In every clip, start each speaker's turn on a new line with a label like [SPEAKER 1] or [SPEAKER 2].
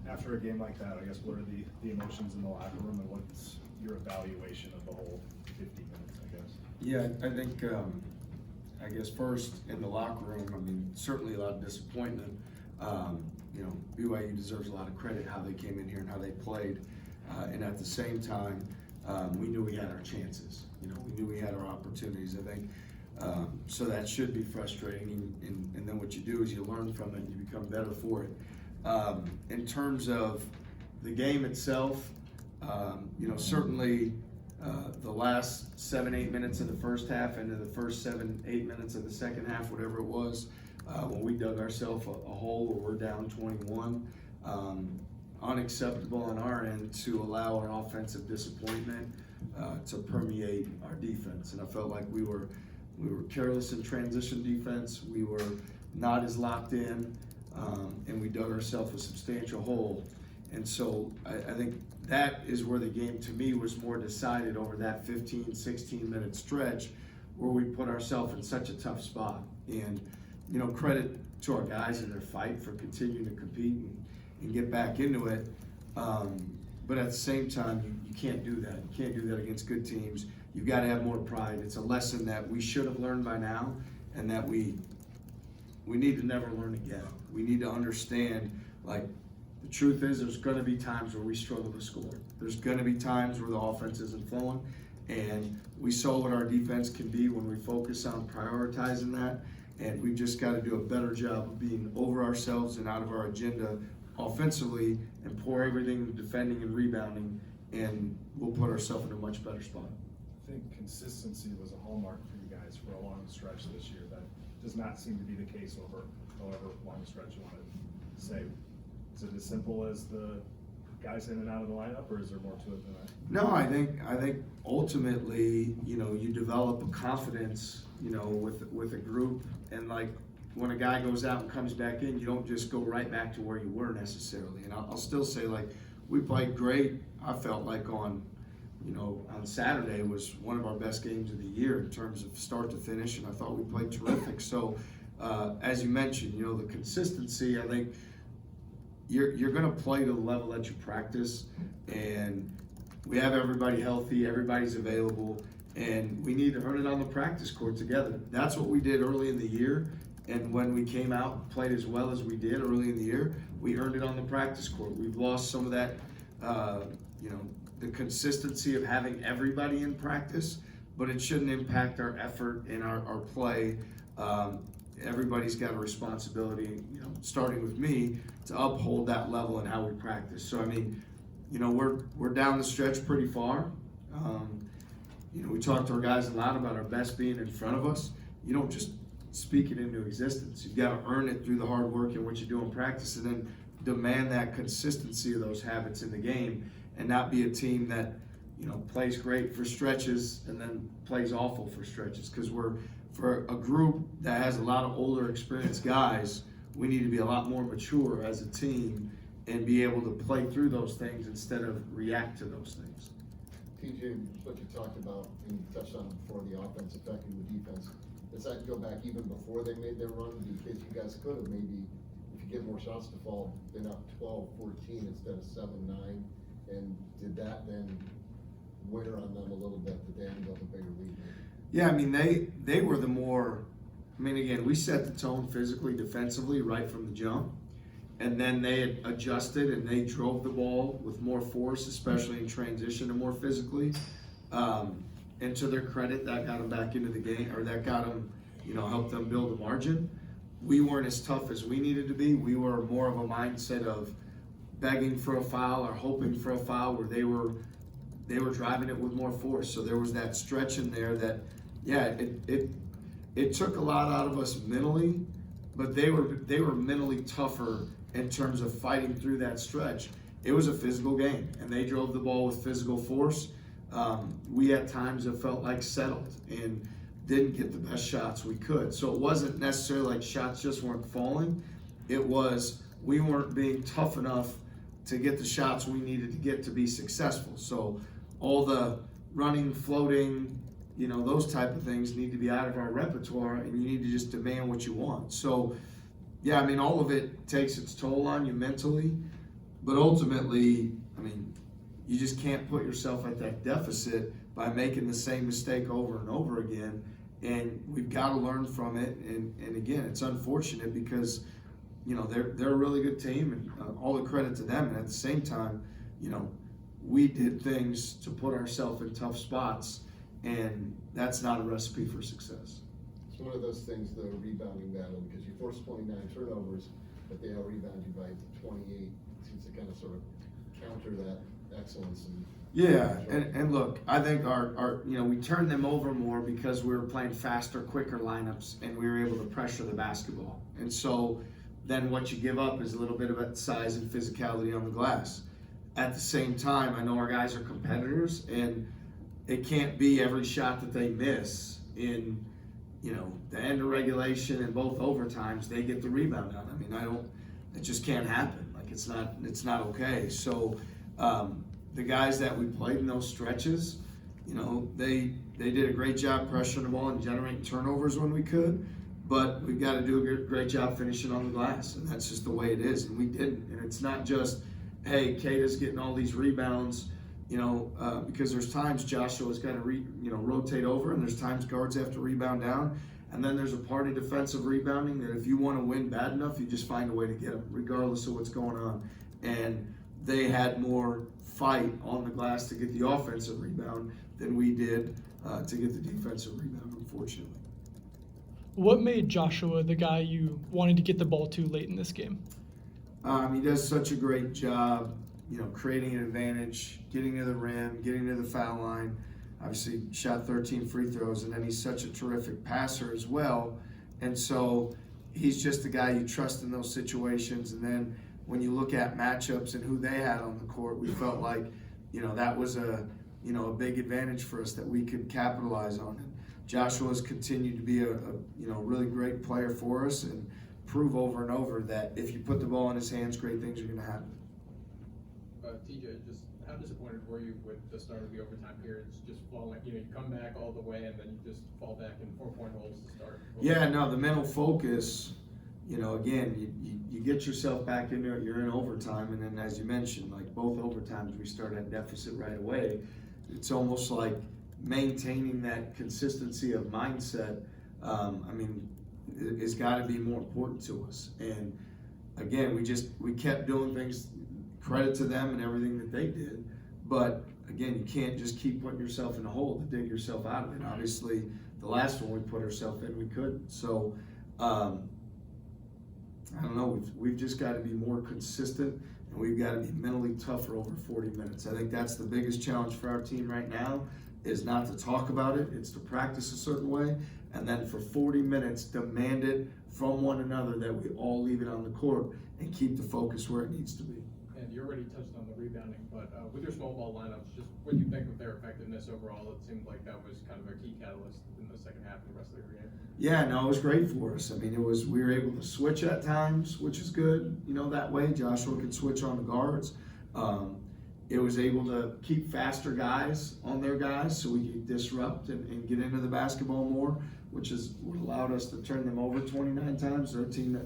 [SPEAKER 1] After a game like that, I guess, what are the emotions in the locker room, and what's your evaluation of the whole 50 minutes, I guess?
[SPEAKER 2] Yeah, I think, I guess first in the locker room, I mean, certainly a lot of disappointment. You know, BYU deserves a lot of credit how they came in here and how they played. And at the same time, we knew we had our chances. You know, we knew we had our opportunities, I think. So that should be frustrating. And then what you do is you learn from it and you become better for it. In terms of the game itself, you know, certainly the last 7-8 minutes of the first half into the first 7-8 minutes of the second half, whatever it was, when we dug ourselves a hole where we're down 21, unacceptable on our end to allow our offensive disappointment to permeate our defense. And I felt like we were careless in transition defense. We were not as locked in, and we dug ourselves a substantial hole. And so I think that is where the game, to me, was more decided over that 15, 16-minute stretch where we put ourselves in such a tough spot. And, you know, credit to our guys in their fight for continuing to compete and get back into it. But at the same time, you can't do that. You can't do that against good teams. You've got to have more pride. It's a lesson that we should have learned by now, and that we need to never learn again. We need to understand, like, the truth is there's going to be times where we struggle to score. There's going to be times where the offense isn't flowing, and we saw what our defense can be when we focus on prioritizing that, and we've just got to do a better job of being over ourselves and out of our agenda offensively and pour everything into defending and rebounding, and we'll put ourselves in a much better spot.
[SPEAKER 1] I think consistency was a hallmark for you guys for a long stretch this year. That does not seem to be the case over however long stretch you want to say. Is it as simple as the guys in and out of the lineup, or is there more to it than that?
[SPEAKER 2] No, I think ultimately, you know, you develop a confidence, you know, with a group, and like when a guy goes out and comes back in, you don't just go right back to where you were necessarily. And I'll still say, like, we played great. I felt like on Saturday was one of our best games of the year in terms of start to finish, and I thought we played terrific. So, as you mentioned, you know, the consistency, I think you're going to play to the level that you practice, and we have everybody healthy, everybody's available, and we need to earn it on the practice court together. That's what we did early in the year, and when we came out and played as well as we did early in the year, we earned it on the practice court. We've lost some of that, you know, the consistency of having everybody in practice, but it shouldn't impact our effort and our play. Everybody's got a responsibility, you know, starting with me, to uphold that level in how we practice. So, I mean, you know, we're down the stretch pretty far. You know, we talk to our guys a lot about our best being in front of us. You don't just speak it into existence. You've got to earn it through the hard work and what you do in practice, and then demand that consistency of those habits in the game, and not be a team that, you know, plays great for stretches and then plays awful for stretches. Because for a group that has a lot of older, experienced guys, we need to be a lot more mature as a team and be able to play through those things instead of react to those things.
[SPEAKER 3] TJ, what you talked about, and you touched on before, the offense affecting the defense, does that go back even before they made their run? Because you guys could have maybe, if you get more shots to fall, been up 12-14 instead of 7-9, and did that then wear on them a little bit that they ended up a bigger lead?
[SPEAKER 2] Yeah, I mean, they were the more, I mean, again, we set the tone physically, defensively right from the jump, and then they had adjusted and they drove the ball with more force, especially in transition, and more physically. And to their credit, that got them back into the game, or that got them, you know, helped them build a margin. We weren't as tough as we needed to be. We were more of a mindset of begging for a foul or hoping for a foul, where they were driving it with more force. So there was that stretch in there that, yeah, it took a lot out of us mentally, but they were mentally tougher in terms of fighting through that stretch. It was a physical game, and they drove the ball with physical force. We at times have felt like settled and didn't get the best shots we could. So it wasn't necessarily like shots just weren't falling. It was we weren't being tough enough to get the shots we needed to get to be successful. So all the running, floating, you know, those type of things need to be out of our repertoire, and you need to just demand what you want. So, yeah, I mean, all of it takes its toll on you mentally, But ultimately, I mean, you just can't put yourself at that deficit by making the same mistake over and over again. And we've got to learn from it. And again, it's unfortunate because, you know, they're a really good team, and all the credit to them. And at the same time, you know, we did things to put ourselves in tough spots, and that's not a recipe for success.
[SPEAKER 3] It's one of those things, the rebounding battle, because you force 29 turnovers, but they out-rebound you by 28. Seems to kind of sort of counter that excellence.
[SPEAKER 2] Yeah, and look, I think our you know, we turned them over more because we were playing faster, quicker lineups, and we were able to pressure the basketball. And so then what you give up is a little bit of size and physicality on the glass. At the same time, I know our guys are competitors, and it can't be every shot that they miss in, you know, the end of regulation and both overtimes, they get the rebound on. I mean, it just can't happen. Like, it's not okay. So the guys that we played in those stretches, you know, they did a great job pressuring the ball and generating turnovers when we could, but we've got to do a great job finishing on the glass, and that's just the way it is, and we didn't. And it's not just, hey, Kata's getting all these rebounds, you know, because there's times Joshua's got to rotate over, and there's times guards have to rebound down, and then there's a part of defensive rebounding that if you want to win bad enough, you just find a way to get them, regardless of what's going on. And they had more fight on the glass to get the offensive rebound than we did to get the defensive rebound, unfortunately.
[SPEAKER 4] What made Joshua the guy you wanted to get the ball to late in this game?
[SPEAKER 2] He does such a great job, you know, creating an advantage, getting to the rim, getting to the foul line. Obviously, shot 13 free throws, and then he's such a terrific passer as well. And so he's just the guy you trust in those situations. And then when you look at matchups and who they had on the court, we felt like, you know, that was a big advantage for us that we could capitalize on. And Joshua's continued to be a really great player for us and prove over and over that if you put the ball in his hands, great things are going to happen.
[SPEAKER 5] TJ, just how disappointed were you with the start of the overtime periods? Just falling, you come back all the way and then you just fall back in 4-point holes to start.
[SPEAKER 2] Yeah, no, the mental focus, again, you get yourself back in there, you're in overtime, and then as you mentioned, like both overtimes we start at deficit right away. It's almost like maintaining that consistency of mindset, it's got to be more important to us. And again, we kept doing things, credit to them and everything that they did, but again, you can't just keep putting yourself in a hole to dig yourself out of it. Obviously, the last one we put ourselves in, we couldn't. So, I don't know, we've just got to be more consistent, and we've got to be mentally tougher over 40 minutes. I think that's the biggest challenge for our team right now, is not to talk about it, it's to practice a certain way, and then for 40 minutes, demand it from one another that we all leave it on the court and keep the focus where it needs to be.
[SPEAKER 5] And you already touched on the rebounding, but with your small ball lineups, just what do you think of their effectiveness overall? It seemed like that was kind of a key catalyst in the second half of the rest of the game.
[SPEAKER 2] Yeah, no, it was great for us. I mean, we were able to switch at times, which is good, that way. Joshua could switch on the guards. It was able to keep faster guys on their guys so we could disrupt and get into the basketball more, which is what allowed us to turn them over 29 times. They're a team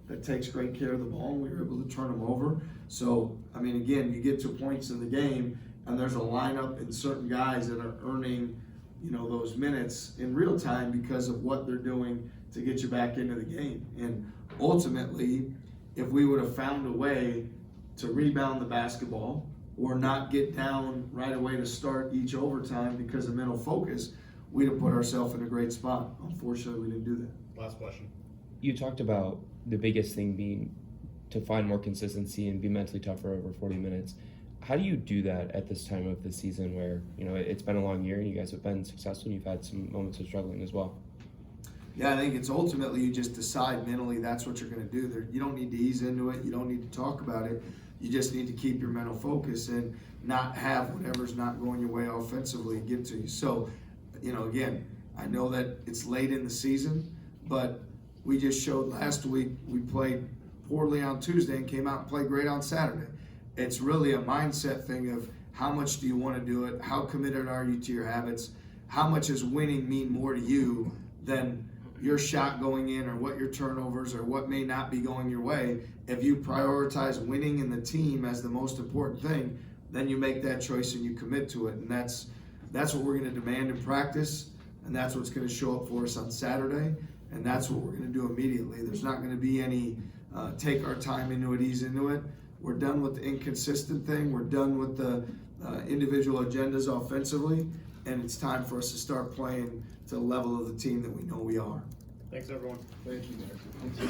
[SPEAKER 2] that takes great care of the ball, and we were able to turn them over. So, again, you get to points in the game, and there's a lineup and certain guys that are earning, those minutes in real time because of what they're doing to get you back into the game. And ultimately, if we would have found a way to rebound the basketball or not get down right away to start each overtime because of mental focus, we'd have put ourselves in a great spot. Unfortunately, we didn't do that.
[SPEAKER 6] Last question.
[SPEAKER 7] You talked about the biggest thing being to find more consistency and be mentally tougher over 40 minutes. How do you do that at this time of the season where, it's been a long year and you guys have been successful and you've had some moments of struggling as well?
[SPEAKER 2] Yeah, I think it's ultimately you just decide mentally that's what you're going to do. You don't need to ease into it. You don't need to talk about it. You just need to keep your mental focus and not have whatever's not going your way offensively get to you. So, again, I know that it's late in the season, but we just showed last week we played poorly on Tuesday and came out and played great on Saturday. It's really a mindset thing of how much do you want to do it, how committed are you to your habits, how much does winning mean more to you than your shot going in or what your turnovers or what may not be going your way, if you prioritize winning in the team as the most important thing, then you make that choice and you commit to it. And that's what we're going to demand in practice, and that's what's going to show up for us on Saturday, and that's what we're going to do immediately. There's not going to be any take our time into it, ease into it. We're done with the inconsistent thing. We're done with the individual agendas offensively, and it's time for us to start playing to the level of the team that we know we are.
[SPEAKER 1] Thanks, everyone.
[SPEAKER 3] Thank you, guys.